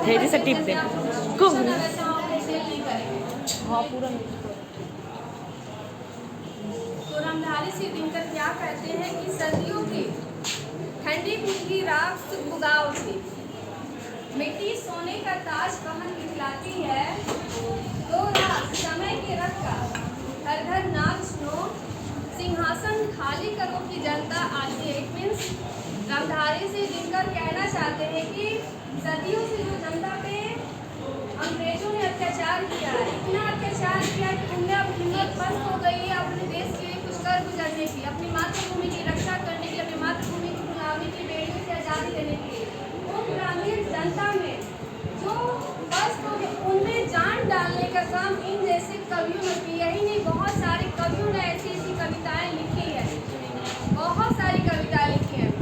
धैर्य से टिप दे को हाँ पूरा। तो रामधारी सिंह दिनकर क्या कहते हैं कि सदियों की ठंडी की राख सुगबुगाव थी, मिट्टी सोने का ताज पहन दिखलाती है, दो रात समय की रख का घर घर नाच सुनो, सिंहासन खाली करो की जनता आती है। इट मीन्स रामधारी सिंह दिनकर कहना चाहते हैं कि सदियों से जो जनता पे अंग्रेजों ने अत्याचार किया है, इतना अत्याचार किया कि उनमें अब हिम्मत पस्त हो गई है अपने देश के लिए कुछ कर गुजरने की, अपनी मातृभूमि की रक्षा करने की, अपनी मातृभूमि की गुलामी की बेड़ियों से आज़ादी देने के लिए। वो ग्रामीण जनता में जो पस्त हो गए उनमें जान डालने का काम इन जैसे कवियों ने किया ही नहीं, बहुत सारे कवियों ने ऐसी ऐसी कविताएं लिखी है, बहुत सारी कविताएं लिखी हैं।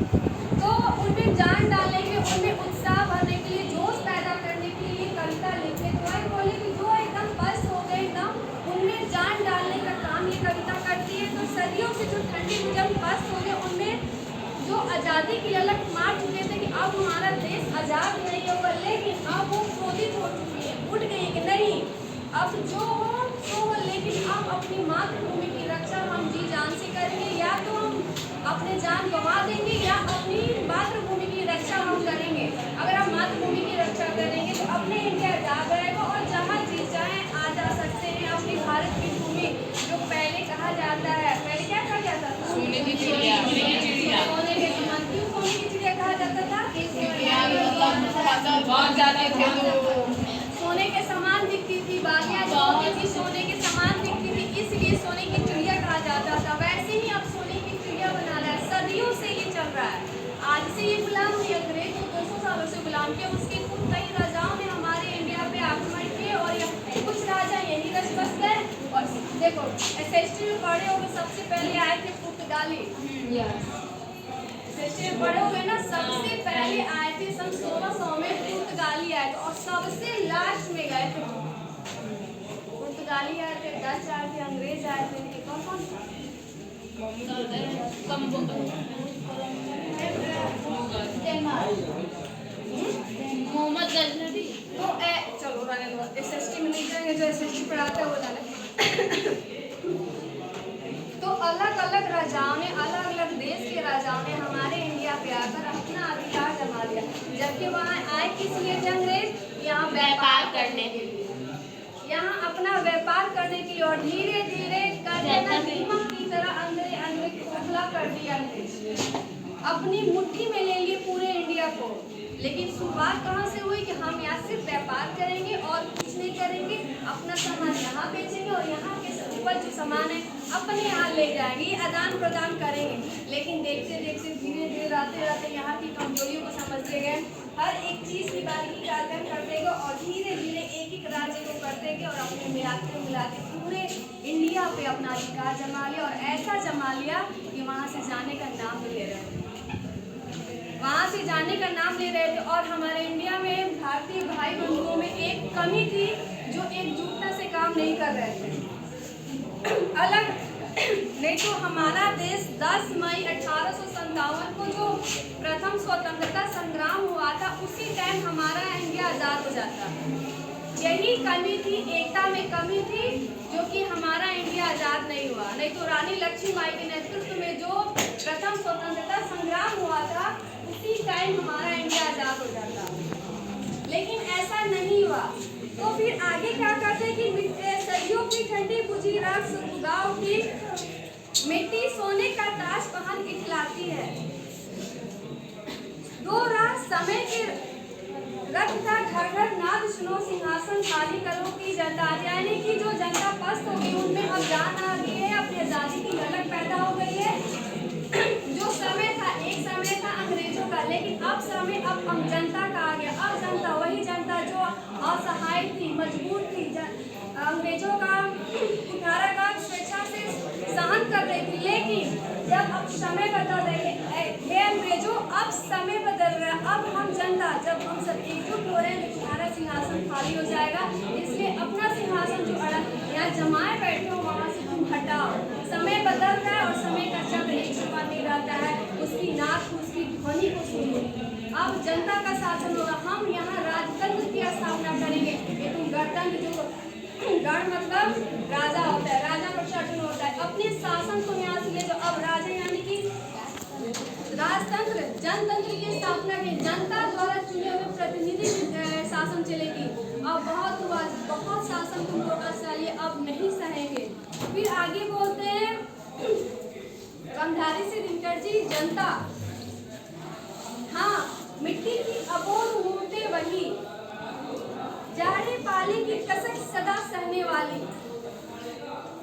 तो उनमें जान डालने के, उनमें उत्साह भरने के लिए, जोश पैदा करने के लिए कविता लिखे। तो आई बोले कि जो एकदम पस्त हो गए एकदम, उनमें जान डालने का काम ये कविता करती है। तो सदियों से जो ठंडी में जब पस्त हो गए, उनमें जो आज़ादी की ललक मार चुके थे कि अब हमारा देश आज़ाद नहीं होगा, लेकिन अब वो क्रोधित हो चुकी है, उठ गई कि नहीं अब जो हो सो हो, लेकिन अब अपनी मातृभूमि की रक्षा हम जी जान से करेंगे, या तो हम अपने जान गंवा देंगे या अपनी मातृभूमि की रक्षा हम करेंगे। अगर हम मातृभूमि की रक्षा करेंगे तो अपने इंडिया आज़ाद रहेगा और जहाँ जी चाहे आ जा सकते हैं। अपनी भारत की भूमि जो पहले कहा जाता है, पहले क्या कहा जाता था? सोने की चिड़िया। सोने के समान। क्यों सोने की चिड़िया कहा जाता था? बहुत जाते थे तो सोने के समान दिखती थी, बालियाँ जो होती थी सोने के समान दिखती थी, इसलिए सोने की चिड़िया कहा जाता था। वैसे ही अब सोने की चिड़िया बना रहा है, सदियों से ये चल रहा है। आज से ये गुलाम नहीं, अंग्रेज को 200 सालों से गुलाम किया, उसके खुद कई राजाओं ने हमारे इंडिया पे आक्रमण किए और कुछ राजा यही रच बस गए। और देखो SST में पढ़े होंगे, सबसे पहले आए थे पुर्तगाली, SST में पढ़े होंगे ना, सबसे पहले आए थे सन 1600 में पुर्तगाली आए थे और सबसे लास्ट में गए थे पुर्तगाली आए थे, डच आए थे, अंग्रेज आए थे, एक और कौन था? मोहम्मद गजनवी। तो चलो रहने दो, SST में नहीं जाएंगे, जो SST पढ़ाता है वो जाने। तो अलग अलग राजाओं ने, अलग अलग देश के राजाओं ने हमारे इंडिया पे आकर अपना अधिकार जमा लिया, जबकि वहाँ आए किस लिए थे अंग्रेज? यहाँ व्यापार करने के लिए, यहाँ अपना व्यापार करने के लिए। और धीरे धीरे दीमक की तरह अंग्रेज खोखला कर दिया अंग्रेज, अपनी मुट्ठी में ले लिए पूरे इंडिया को। लेकिन शुरुआत कहाँ से हुई कि हम यहाँ सिर्फ व्यापार करेंगे और कुछ नहीं करेंगे, अपना सामान यहाँ बेचेंगे और यहाँ के ऊपर जो सामान है अपने यहाँ ले जाएंगे, ये आदान प्रदान करेंगे। लेकिन देखते देखते धीरे धीरे रहते रहते यहाँ की कमजोरियों को समझते गए, हर एक चीज़ की बारीकी कार्यक्रम करते गए और धीरे धीरे एक एक राज्य को करते गए और अपने मिलाते पूरे इंडिया पे अपना अधिकार जमा लिया। और ऐसा जमा लिया कि वहाँ से जाने का नाम ले रहे थे, वहाँ से जाने का नाम ले रहे थे। और हमारे इंडिया में भारतीय भाई बंधुओं में एक कमी थी, जो एकजुटता से काम नहीं कर रहे थे। अलग नहीं तो हमारा देश 10 मई 1857 को जो प्रथम स्वतंत्रता संग्राम हुआ था, उसी टाइम हमारा इंडिया आज़ाद हो जाता। यही कमी थी, एकता में कमी थी, जो कि हमारा इंडिया आज़ाद नहीं हुआ। नहीं तो रानी लक्ष्मीबाई के नेतृत्व में जो प्रथम स्वतंत्रता संग्राम हुआ था, उसी टाइम हमारा इंडिया आज़ाद हो जाता। लेकिन ऐसा नहीं हुआ। तो फिर आगे क्या करते कि सदियों की ठंडी बुझी राख सुगबुगाव की मिट्टी सोने का ताज पहन दिखलाती है, दो रात समय के रखता घर घर नाद सुनो, सिंहासन खाली करो की जनता। यानी कि जो जनता पस्त हो गई, उनमें अब जान आ गई है, अपनी आज़ादी की ललक पैदा हो गई है। जो समय था, एक समय था अंग्रेजों का, लेकिन अब समय अब जनता का आ गया। अब जनता, वही जनता जो असहाय थी, मजबूर थी, अंग्रेजों का कुठाराघात स्वेच्छा से सहन कर रही थी। लेकिन जब अब समय बदल रहे हे अंग्रेजों, अब समय बदल रहा है। अब हम जनता, जब हम सब एकजुट हो रहे हैं तो तुम्हारा सिंहासन खाली हो जाएगा। इसलिए अपना सिंहासन जो यहाँ जमाए बैठे हो, वहाँ से तुम हटाओ। समय बदल रहा है और समय का चक्र एक समान नहीं रहता है। उसकी नाक, उसकी ध्वनि को सुनो। अब जनता का शासन होगा। हम यहाँ राजतंत्र गण मतलब राजा होता है, राजा प्रशासन होता है। अपने शासन को यहाँ से ले जो अब राजा यानी कि राजतंत्र जनतंत्र की स्थापना की, जनता द्वारा चुने हुए प्रतिनिधि शासन चलेगी। अब बहुत हुआ, बहुत शासन तुम लोग का चाहिए, अब नहीं सहेंगे। फिर आगे बोलते हैं गंधारी से दिनकर जी, जनता हाँ मिट्टी की अबोध मूर्तें वही, जाड़े पाले की कसक सदा सहने वाली।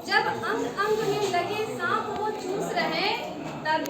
जब अंग अंग में लगे सांप वो चूस रहे, तब